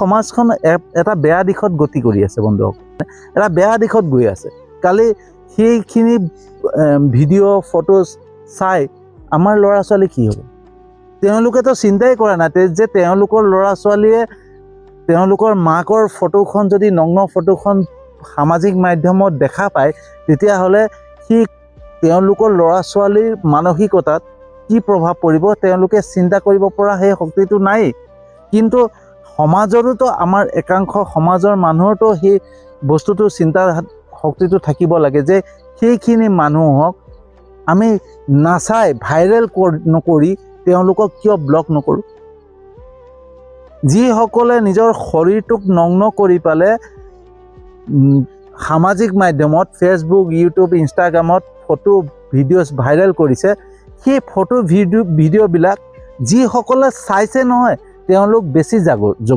সমাজখন এটা বেয়া দিশত গতি কৰি আছে বন্ধুসকল, এটা বেয়া দিশত গৈ আছে। কালি সেইখিনি ভিডিঅ' ফটোজ চাই আমাৰ ল'ৰা ছোৱালী কি হ'ব? তেওঁলোকেতো চিন্তাই কৰা নাই যে তেওঁলোকৰ ল'ৰা ছোৱালীয়ে তেওঁলোকৰ মাকৰ ফটোখন যদি নগ্ন ফটোখন সামাজিক মাধ্যমত দেখা পায়, তেতিয়াহ'লে তেওঁলোকৰ ল'ৰা ছোৱালীৰ মানসিকতাত কি প্ৰভাৱ পৰিব তেওঁলোকে চিন্তা কৰিব পৰা সেই শক্তিটো নাই। কিন্তু সমাজৰোতো আমাৰ একাংশ সমাজৰ মানুহৰতো সেই বস্তুটো চিন্তাৰ শক্তিটো থাকিব লাগে যে সেইখিনি মানুহক আমি নাচাই ভাইৰেল নকৰি তেওঁলোকক কিয় ব্লক নকৰোঁ? যিসকলে নিজৰ শৰীৰটোক নগ্ন কৰি পেলাই সামাজিক মাধ্যমত ফেচবুক, ইউটিউব, ইনষ্টাগ্ৰামত ফটো ভিডিঅ'জ ভাইৰেল কৰিছে, সেই ফটো ভিডিঅ'বিলাক যিসকলে চাইছে নহয় তেওঁলোক বেছি যোগ্য।